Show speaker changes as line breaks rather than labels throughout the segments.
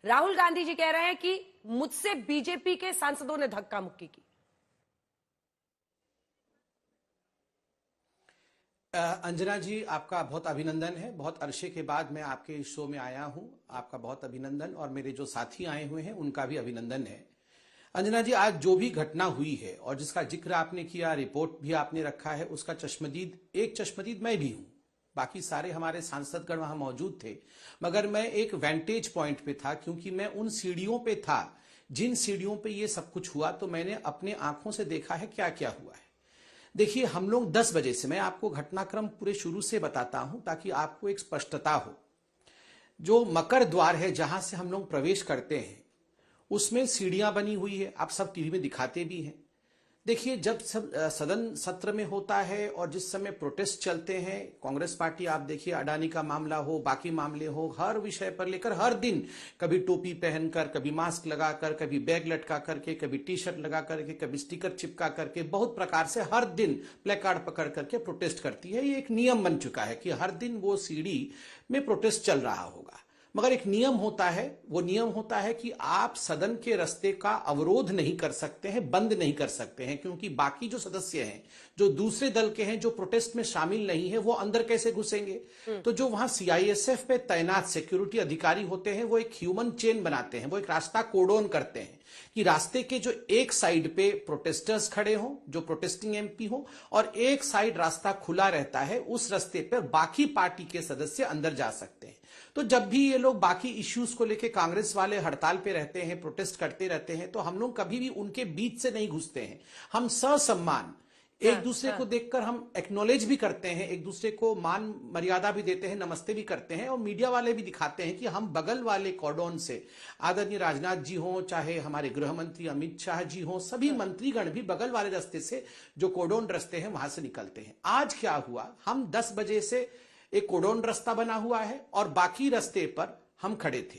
राहुल गांधी जी कह रहे हैं कि मुझसे बीजेपी के सांसदों ने धक्का मुक्की की।
अंजना जी, आपका बहुत अभिनंदन है। बहुत अरसे के बाद मैं आपके इस शो में आया हूं। आपका बहुत अभिनंदन, और मेरे जो साथी आए हुए हैं उनका भी अभिनंदन है। अंजना जी, आज जो भी घटना हुई है और जिसका जिक्र आपने किया, रिपोर्ट भी आपने रखा है, उसका एक चश्मदीद मैं भी हूं। बाकी सारे हमारे सांसदगण वहां मौजूद थे, मगर मैं एक वेंटेज पॉइंट पे था, क्योंकि मैं उन सीढ़ियों पे था जिन सीढ़ियों पे ये सब कुछ हुआ। तो मैंने अपने आंखों से देखा है क्या क्या हुआ है। देखिए, हम लोग 10 बजे से, मैं आपको घटनाक्रम पूरे शुरू से बताता हूं ताकि आपको एक स्पष्टता हो। जो मकर द्वार है, जहां से हम लोग प्रवेश करते हैं, उसमें सीढ़ियां बनी हुई है। आप सब टीवी में दिखाते भी हैं। देखिए, जब सदन सत्र में होता है और जिस समय प्रोटेस्ट चलते हैं, कांग्रेस पार्टी, आप देखिए, अडानी का मामला हो, बाकी मामले हो, हर विषय पर लेकर हर दिन कभी टोपी पहनकर, कभी मास्क लगाकर, कभी बैग लटका करके, कभी टी शर्ट लगा करके, कभी स्टिकर चिपका करके, बहुत प्रकार से हर दिन प्लेकार्ड पकड़ करके प्रोटेस्ट करती है। ये एक नियम बन चुका है कि हर दिन वो सीढ़ी में प्रोटेस्ट चल रहा होगा। मगर एक नियम होता है, वो नियम होता है कि आप सदन के रास्ते का अवरोध नहीं कर सकते हैं, बंद नहीं कर सकते हैं, क्योंकि बाकी जो सदस्य हैं, जो दूसरे दल के हैं, जो प्रोटेस्ट में शामिल नहीं है, वो अंदर कैसे घुसेंगे। तो जो वहां सीआईएसएफ पे तैनात सिक्योरिटी अधिकारी होते हैं, वो एक ह्यूमन चेन बनाते हैं, वो एक रास्ता कोडोन करते हैं कि रास्ते के जो एक साइड पे प्रोटेस्टर्स खड़े हों, जो प्रोटेस्टिंग एमपी हो, और एक साइड रास्ता खुला रहता है, उस रास्ते पर बाकी पार्टी के सदस्य अंदर जा सकते हैं। तो जब भी ये लोग बाकी इश्यूज को लेकर कांग्रेस वाले हड़ताल पे रहते हैं, प्रोटेस्ट करते रहते हैं, तो हम लोग कभी भी उनके बीच से नहीं घुसते हैं। हम ससम्मान एक दूसरे को देखकर हम एक्नॉलेज भी करते हैं, एक दूसरे को मान मर्यादा भी देते हैं, नमस्ते भी करते हैं, और मीडिया वाले भी दिखाते हैं कि हम बगल वाले कॉर्डोन से, आदरणीय राजनाथ जी हों, चाहे हमारे गृह मंत्री अमित शाह जी हों, सभी मंत्रीगण भी बगल वाले रास्ते से, जो कॉर्डोन रास्ते हैं, वहां से निकलते हैं। आज क्या हुआ, हम 10 बजे से एक कोडोन रास्ता बना हुआ है और बाकी रास्ते पर हम खड़े थे।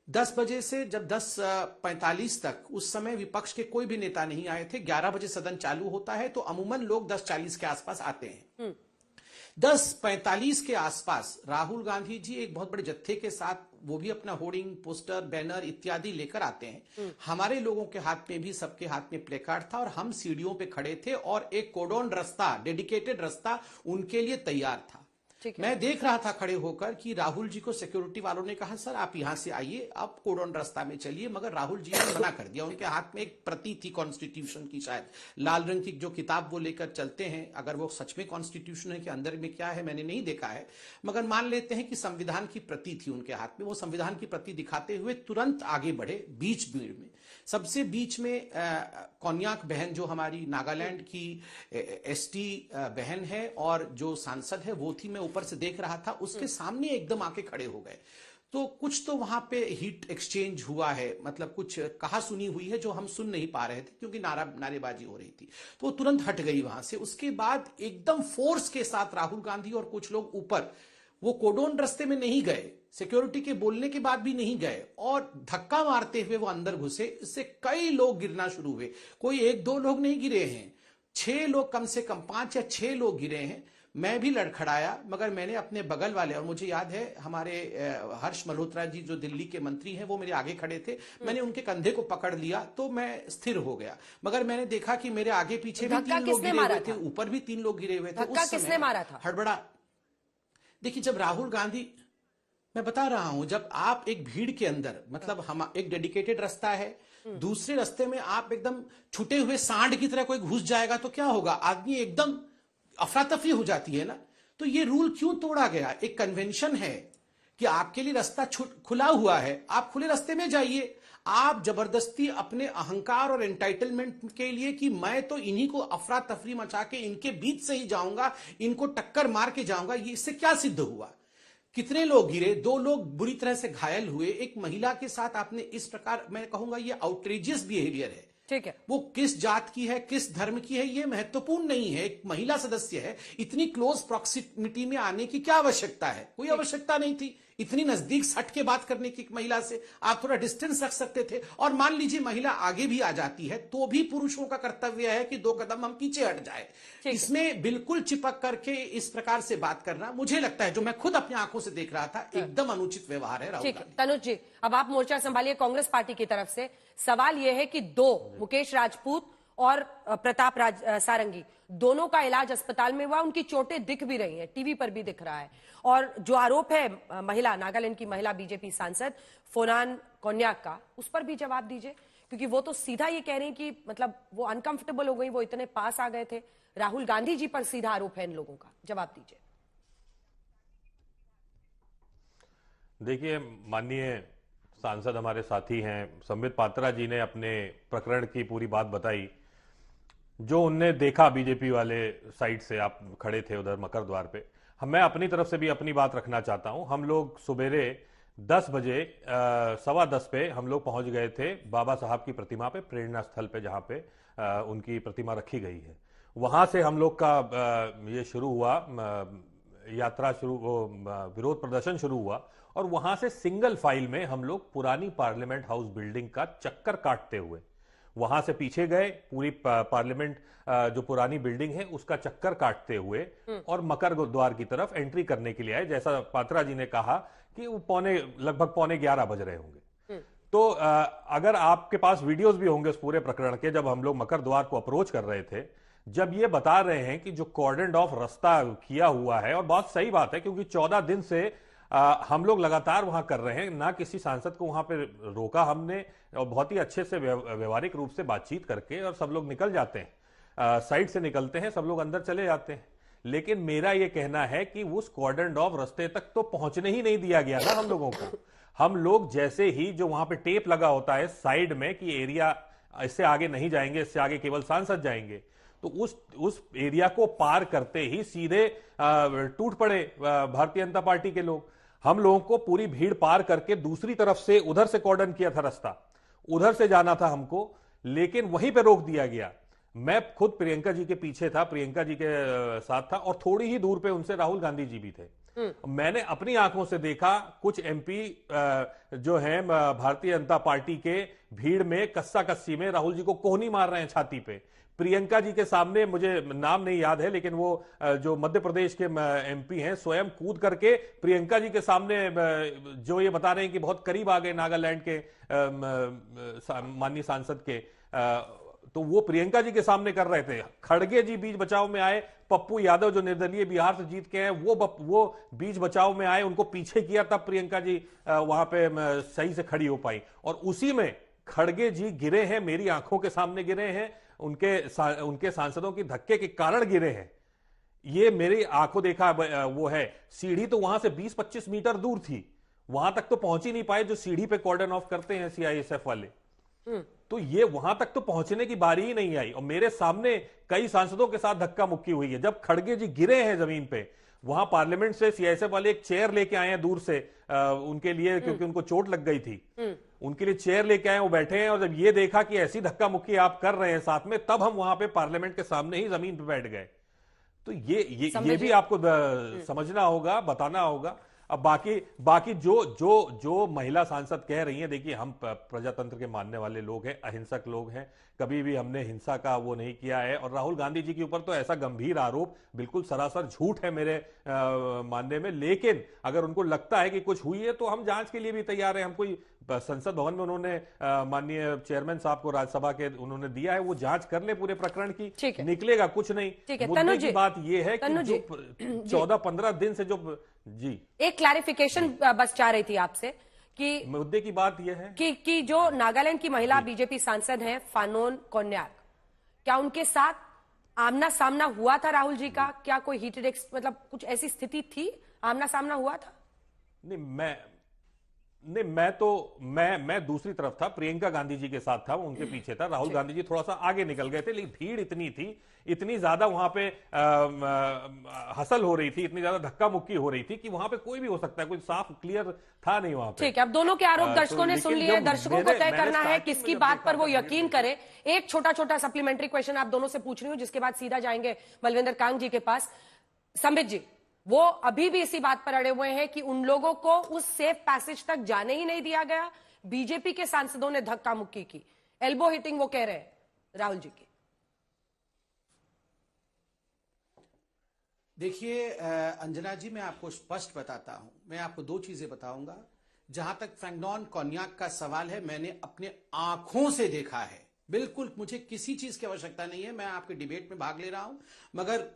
10 बजे से जब 10:45 तक, उस समय विपक्ष के कोई भी नेता नहीं आए थे। 11 बजे सदन चालू होता है, तो अमूमन लोग 10:40 के आसपास आते हैं। 10:45 के आसपास राहुल गांधी जी एक बहुत बड़े जत्थे के साथ, वो भी अपना होर्डिंग, पोस्टर, बैनर इत्यादि लेकर आते हैं। हमारे लोगों के हाथ में भी, सबके हाथ में प्लेकार्ड था, और हम सीढ़ियों पे खड़े थे, और एक कोडोन रास्ता, डेडिकेटेड रास्ता उनके लिए तैयार था। मैं देख रहा था खड़े होकर कि राहुल जी को सिक्योरिटी वालों ने कहा, सर आप यहां से आइए, आप कोडोन रास्ता में चलिए, मगर राहुल जी ने मना कर दिया। उनके हाथ में एक प्रति थी कॉन्स्टिट्यूशन की, शायद लाल रंग की जो किताब वो लेकर चलते हैं। अगर वो सच में कॉन्स्टिट्यूशन है कि अंदर में क्या है, मैंने नहीं देखा है, मगर मान लेते हैं कि संविधान की प्रति थी उनके हाथ में। वो संविधान की प्रति दिखाते हुए तुरंत आगे बढ़े, बीच भीड़ में, सबसे बीच में कोन्याक बहन, जो हमारी नागालैंड की एसटी बहन है और जो सांसद है, वो थी। मैं ऊपर से देख रहा था, उसके सामने एकदम आके खड़े हो गए। तो कुछ तो वहां पे हीट एक्सचेंज हुआ है, मतलब कुछ कहा सुनी हुई है जो हम सुन नहीं पा रहे थे, क्योंकि नारेबाजी हो रही थी। तो वो तुरंत हट गई वहां से। उसके बाद एकदम फोर्स के साथ राहुल गांधी और कुछ लोग ऊपर, वो कोडोन रास्ते में नहीं गए, सिक्योरिटी के बोलने के बाद भी नहीं गए, और धक्का मारते हुए वो अंदर घुसे। इससे कई लोग गिरना शुरू हुए। कोई 1-2 लोग नहीं गिरे हैं, 6 लोग, कम से कम 5 या 6 लोग गिरे हैं। मैं भी लड़खड़ाया, मगर मैंने अपने बगल वाले, और मुझे याद है हमारे हर्ष मल्होत्रा जी जो दिल्ली के मंत्री हैं, वो मेरे आगे खड़े थे, मैंने उनके कंधे को पकड़ लिया, तो मैं स्थिर हो गया। मगर मैंने देखा कि मेरे आगे पीछे भी 3 लोग गिरे हुए थे, ऊपर भी 3 लोग गिरे हुए थे।
उस किसने मारा था?
हड़बड़ा। देखिए, जब राहुल गांधी, मैं बता रहा हूं, जब आप एक भीड़ के अंदर, मतलब हम एक डेडिकेटेड रास्ता है, दूसरे रास्ते में आप एकदम छूटे हुए सांड की तरह कोई घुस जाएगा तो क्या होगा, आदमी एकदम अफरा तफरी हो जाती है ना। तो ये रूल क्यों तोड़ा गया? एक कन्वेंशन है कि आपके लिए रास्ता खुला हुआ है, आप खुले रास्ते में जाइए। आप जबरदस्ती अपने अहंकार और एंटाइटलमेंट के लिए कि मैं तो इन्हीं को अफरा तफरी मचा के इनके बीच से ही जाऊंगा, इनको टक्कर मार के जाऊंगा, ये इससे क्या सिद्ध हुआ? कितने लोग गिरे? 2 लोग बुरी तरह से घायल हुए। एक महिला के साथ आपने इस प्रकार, मैं कहूंगा ये आउटरेजियस बिहेवियर है।
ठीक है,
वो किस जात की है, किस धर्म की है, ये महत्वपूर्ण नहीं है। एक महिला सदस्य है, इतनी क्लोज प्रॉक्सिमिटी में आने की क्या आवश्यकता है? कोई आवश्यकता नहीं थी। इतनी नजदीक सट के बात करने की एक महिला से आप थोड़ा डिस्टेंस रख सकते थे। और मान लीजिए महिला आगे भी आ जाती है तो भी पुरुषों का कर्तव्य है कि 2 कदम हम पीछे हट जाए। इसमें बिल्कुल चिपक करके इस प्रकार से बात करना, मुझे लगता है, जो मैं खुद अपनी आंखों से देख रहा था, एकदम अनुचित व्यवहार है राहुल
ठीक है
गांधी।
तनुज जी, अब आप मोर्चा संभालिए कांग्रेस पार्टी की तरफ से। सवाल यह है कि 2 मुकेश राजपूत और प्रताप सारंगी दोनों का इलाज अस्पताल में हुआ, उनकी चोटें दिख भी रही हैं, टीवी पर भी दिख रहा है। और जो आरोप है महिला नागालैंड की महिला बीजेपी सांसद फोनान कोन्याक का, उस पर भी जवाब दीजिए, क्योंकि वो तो सीधा ये कह रहे हैं कि मतलब वो अनकंफर्टेबल हो गई, वो इतने पास आ गए थे। राहुल गांधी जी पर सीधा आरोप है इन लोगों का, जवाब दीजिए।
देखिए, माननीय सांसद हमारे साथी हैं संबित पात्रा जी ने अपने प्रकरण की पूरी बात बताई। जो उनने देखा बीजेपी वाले साइड से, आप खड़े थे उधर मकर द्वार पे, मैं अपनी तरफ से भी अपनी बात रखना चाहता हूं। हम लोग सुबेरे 10 बजे 10:15 पे हम लोग पहुंच गए थे बाबा साहब की प्रतिमा पे, प्रेरणा स्थल पे, जहां पे उनकी प्रतिमा रखी गई है। वहां से हम लोग का ये शुरू हुआ, यात्रा शुरू, विरोध प्रदर्शन शुरू हुआ। और वहां से सिंगल फाइल में हम लोग पुरानी पार्लियामेंट हाउस बिल्डिंग का चक्कर काटते हुए वहां से पीछे गए, पूरी पार्लियामेंट जो पुरानी बिल्डिंग है उसका चक्कर काटते हुए और मकर द्वार की तरफ एंट्री करने के लिए आए। जैसा पात्रा जी ने कहा कि वो लगभग पौने 11 बज रहे होंगे। तो अगर आपके पास वीडियोस भी होंगे उस पूरे प्रकरण के, जब हम लोग मकर द्वार को अप्रोच कर रहे थे, जब ये बता रहे हैं कि जो कॉर्डन ऑफ रास्ता किया हुआ है, और बहुत सही बात है क्योंकि 14 दिन से हम लोग लगातार वहां कर रहे हैं, ना किसी सांसद को वहां पे रोका हमने, और बहुत ही अच्छे से व्यवहारिक रूप से बातचीत करके और सब लोग निकल जाते हैं, साइड से निकलते हैं, सब लोग अंदर चले जाते हैं। लेकिन मेरा यह कहना है कि उस कॉर्डन ऑफ रास्ते तक तो पहुंचने ही नहीं दिया गया ना हम लोगों को। हम लोग जैसे ही, जो वहां पे टेप लगा होता है साइड में कि एरिया इससे आगे नहीं जाएंगे, इससे आगे केवल सांसद जाएंगे, तो उस एरिया को पार करते ही सीधे टूट पड़े भारतीय जनता पार्टी के लोग। हम लोगों को पूरी भीड़ पार करके दूसरी तरफ से, उधर से कॉर्डन किया था रास्ता, उधर से जाना था हमको, लेकिन वहीं पे रोक दिया गया। मैं खुद प्रियंका जी के पीछे था, प्रियंका जी के साथ था, और थोड़ी ही दूर पे उनसे राहुल गांधी जी भी थे। मैंने अपनी आंखों से देखा कुछ एमपी जो हैं भारतीय जनता पार्टी के, भीड़ में कस्सा कस्सी में राहुल जी को कोहनी मार रहे हैं छाती पे। प्रियंका जी के सामने, मुझे नाम नहीं याद है, लेकिन वो जो मध्य प्रदेश के एमपी हैं, स्वयं कूद करके प्रियंका जी के सामने, जो ये बता रहे हैं कि बहुत करीब आ गए नागालैंड के माननीय सांसद के, तो वो प्रियंका जी के सामने कर रहे थे। खड़गे जी बीच बचाव में आए, पप्पू यादव जो निर्दलीय बिहार से जीत के हैं वो बीच बचाव में आए, उनको पीछे किया, तब प्रियंका जी वहां पे सही से खड़ी हो पाई। और उसी में खड़गे जी गिरे हैं, मेरी आंखों के सामने गिरे हैं, उनके सांसदों की धक्के के कारण गिरे हैं। ये मेरी आंखों देखा वो है। सीढ़ी तो वहां से 20-25 मीटर दूर थी, वहां तक तो पहुंच ही नहीं पाए जो सीढ़ी पे कॉर्डन ऑफ करते हैं सीआईएसएफ वाले। तो ये वहां तक तो पहुंचने की बारी ही नहीं आई, और मेरे सामने कई सांसदों के साथ धक्का मुक्की हुई है। जब खड़गे जी गिरे हैं जमीन पे, वहां पार्लियामेंट से सीआईएसएफ वाले एक चेयर लेके आए हैं दूर से उनके लिए, क्योंकि उनको चोट लग गई थी, उनके लिए चेयर लेके आए, वो बैठे हैं। और जब ये देखा कि ऐसी धक्का मुक्की आप कर रहे हैं साथ में, तब हम वहां पे पार्लियामेंट के सामने ही जमीन पे बैठ गए। तो ये भी आपको समझना होगा, बताना होगा। अब बाकी जो महिला सांसद कह रही हैं, देखिए हम प्रजातंत्र के मानने वाले लोग हैं, अहिंसक लोग हैं, कभी भी हमने हिंसा का वो नहीं किया है। और राहुल गांधी जी के ऊपर तो ऐसा गंभीर आरोप बिल्कुल सरासर झूठ है मेरे मानने में। लेकिन अगर उनको लगता है कि कुछ हुई है तो हम जांच के लिए भी तैयार हैं। हम कोई संसद भवन में उन्होंने माननीय चेयरमैन साहब को राज्यसभा के उन्होंने दिया है, वो जांच कर ले पूरे प्रकरण की, निकलेगा कुछ नहीं। मुद्दे की बात ये है कि जो 14-15 दिन से जो जी
एक क्लैरिफिकेशन बस चाह रही थी आपसे कि
मुद्दे की बात यह है
कि जो नागालैंड की महिला बीजेपी सांसद हैं फानोन कोन्याक, क्या उनके साथ आमना सामना हुआ था राहुल जी का? क्या कोई हीटेड मतलब कुछ ऐसी स्थिति थी, आमना सामना हुआ था?
मैं दूसरी तरफ था, प्रियंका गांधी जी के साथ था, वो उनके पीछे था। राहुल गांधी जी थोड़ा सा आगे निकल गए थे, लेकिन भीड़ इतनी थी, इतनी ज्यादा वहां पे हसल हो रही थी, इतनी ज्यादा धक्का मुक्की हो रही थी कि वहां पे कोई भी हो सकता है, कोई साफ क्लियर था नहीं वहां पे।
ठीक है, अब दोनों के आरोप दर्शकों ने सुन लिए, दर्शकों को तय करना है किसकी बात पर वो यकीन करे। एक छोटा सप्लीमेंट्री क्वेश्चन आप दोनों से पूछ रही हूँ, जिसके बाद सीधा जाएंगे बलविंदर कांग जी के पास। संबित जी, वो अभी भी इसी बात पर अड़े हुए हैं कि उन लोगों को उस सेफ पैसेज तक जाने ही नहीं दिया गया। बीजेपी के सांसदों ने धक्का मुक्की की, एल्बो हिटिंग वो कह रहे हैं राहुल जी की।
देखिए अंजना जी, मैं आपको स्पष्ट बताता हूं, मैं आपको दो चीजें बताऊंगा। जहां तक फ्रैंगडॉन कॉन्याक का सवाल है, मैंने अपने आंखों से देखा है, बिल्कुल मुझे किसी चीज की आवश्यकता नहीं है। मैं आपके डिबेट में भाग ले रहा हूं, मगर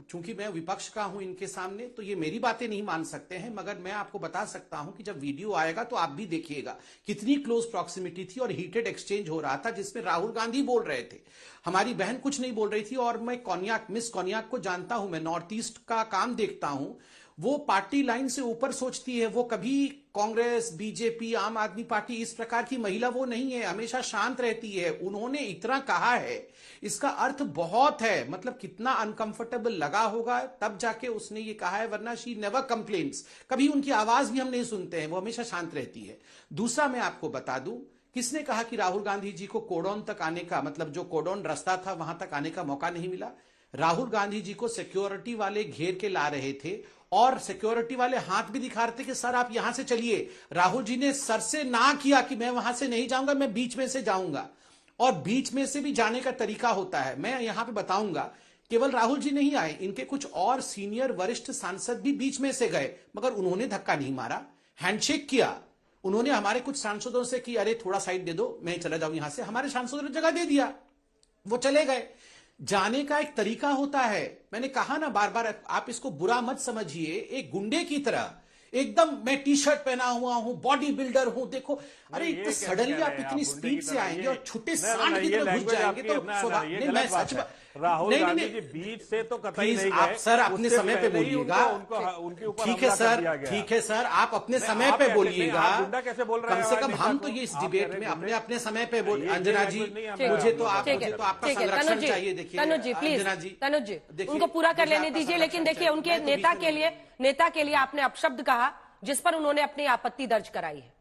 चूंकि मैं विपक्ष का हूं इनके सामने, तो ये मेरी बातें नहीं मान सकते हैं। मगर मैं आपको बता सकता हूं कि जब वीडियो आएगा तो आप भी देखिएगा कितनी क्लोज प्रॉक्सिमिटी थी और हीटेड एक्सचेंज हो रहा था, जिसमें राहुल गांधी बोल रहे थे, हमारी बहन कुछ नहीं बोल रही थी। और मैं कॉन्याक, मिस कॉन्याक को जानता हूं, मैं नॉर्थ ईस्ट का काम देखता हूं, वो पार्टी लाइन से ऊपर सोचती है। वो कभी कांग्रेस, बीजेपी, आम आदमी पार्टी इस प्रकार की महिला वो नहीं है, हमेशा शांत रहती है। उन्होंने इतना कहा है, इसका अर्थ बहुत है, मतलब कितना अनकंफर्टेबल लगा होगा तब जाके उसने ये कहा है, वरना शी नेवर कंप्लेन्स, कभी उनकी आवाज भी हम नहीं सुनते हैं, वो हमेशा शांत रहती है। दूसरा मैं आपको बता दूं, किसने कहा कि राहुल गांधी जी को कोडॉन तक आने का, मतलब जो कोडॉन रास्ता था वहां तक आने का मौका नहीं मिला? राहुल गांधी जी को सिक्योरिटी वाले घेर के ला रहे थे और सिक्योरिटी वाले हाथ भी दिखा रहे थे कि सर आप यहां से चलिए। राहुल जी ने सर से ना किया कि मैं वहां से नहीं जाऊंगा, मैं बीच में से जाऊंगा। और बीच में से भी जाने का तरीका होता है, मैं यहां पे बताऊंगा। केवल राहुल जी नहीं आए, इनके कुछ और सीनियर वरिष्ठ सांसद भी बीच में से गए, मगर उन्होंने धक्का नहीं मारा, हैंडशेक किया। उन्होंने हमारे कुछ सांसदों से कि अरे थोड़ा साइड दे दो, मैं चला जाऊं यहां से, हमारे सांसदों ने जगह दे दिया, वो चले गए। जाने का एक तरीका होता है। मैंने कहा ना बार बार, आप इसको बुरा मत समझिए, एक गुंडे की तरह एकदम मैं टी शर्ट पहना हुआ हूं, बॉडी बिल्डर हूं, देखो, अरे इतना सडनली आप इतनी स्पीड से आएंगे और छुट्टे सांड की तरह घुस जाएंगे तो नहीं, मैं सच बात,
राहुल गांधी जी बीच से तो कतई नहीं गए।
आप सर अपने समय पे बोलिएगा, ठीक है सर, ठीक है सर, आप अपने समय पे बोलिएगा। कम से कम हम तो ये इस डिबेट में अपने अपने समय पे बोल। अंजना जी, मुझे तो आपका संरक्षण चाहिए। देखिए
तनुज जी, प्लीज, तनुज जी उनको पूरा कर लेने दीजिए। लेकिन देखिए, उनके नेता के लिए आपने अपशब्द कहा, जिस पर उन्होंने अपनी आपत्ति दर्ज कराई है।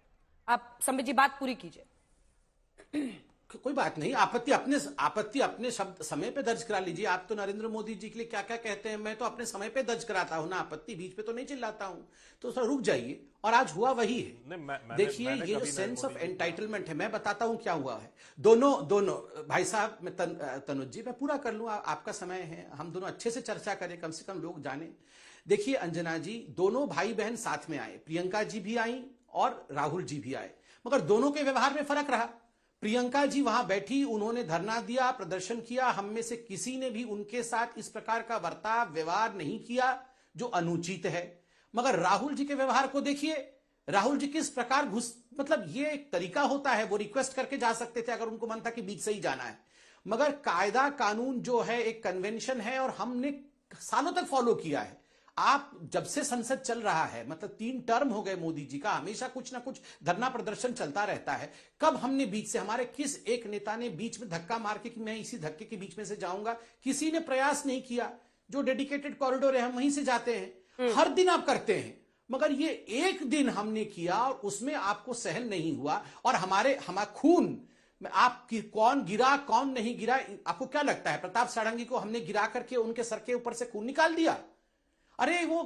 आप संबित जी बात पूरी कीजिए।
कोई बात नहीं, आपत्ति अपने शब्द समय पे दर्ज करा लीजिए। आप तो नरेंद्र मोदी जी के लिए क्या क्या कहते हैं, मैं तो अपने समय पे दर्ज कराता हूं ना आपत्ति, बीच पे तो नहीं चिल्लाता हूं। तो सर रुक जाइए, और आज हुआ वही है। देखिए ये जो सेंस ऑफ एंटाइटलमेंट है, मैं बताता हूं क्या हुआ है। दोनों भाई साहब, मैं तनुज जी मैं पूरा कर लूं, आपका समय है, हम दोनों अच्छे से चर्चा करें, कम से कम लोग जाने। देखिए अंजना जी, दोनों भाई बहन साथ में आए, प्रियंका जी भी आई और राहुल जी भी आए, मगर दोनों के व्यवहार में फर्क रहा। प्रियंका जी वहां बैठी, उन्होंने धरना दिया, प्रदर्शन किया, हम में से किसी ने भी उनके साथ इस प्रकार का बर्ताव व्यवहार नहीं किया जो अनुचित है। मगर राहुल जी के व्यवहार को देखिए, राहुल जी किस प्रकार मतलब ये एक तरीका होता है, वो रिक्वेस्ट करके जा सकते थे अगर उनको मन था कि बीच से ही जाना है। मगर कायदा कानून जो है एक कन्वेंशन है और हमने सालों तक फॉलो किया है। आप जब से संसद चल रहा है, मतलब 3 टर्म हो गए मोदी जी का, हमेशा कुछ ना कुछ धरना प्रदर्शन चलता रहता है। कब हमने बीच से, हमारे किस एक नेता ने बीच में धक्का मार के कि मैं इसी धक्के के बीच में से जाऊंगा, किसी ने प्रयास नहीं किया। जो डेडिकेटेड कॉरिडोर है हम वहीं से जाते हैं, हर दिन आप करते हैं, मगर ये एक दिन हमने किया और उसमें आपको सहन नहीं हुआ। और हमारा खून, आपकी कौन गिरा कौन नहीं गिरा, आपको क्या लगता है प्रताप सारंगी को हमने गिरा करके उनके सर के ऊपर से खून निकाल दिया? अरे वो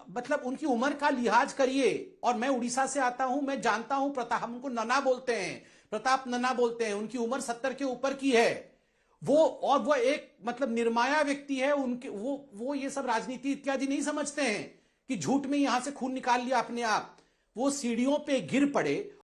मतलब उनकी उम्र का लिहाज करिए। और मैं उड़ीसा से आता हूं, मैं जानता हूं प्रताप, हम उनको नन्ना बोलते हैं, प्रताप नन्ना बोलते हैं, उनकी उम्र 70 के ऊपर की है वो, और वो एक मतलब निर्माया व्यक्ति है। उनके वो ये सब राजनीति इत्यादि नहीं समझते हैं कि झूठ में यहां से खून निकाल लिया अपने आप। वो सीढ़ियों पे गिर पड़े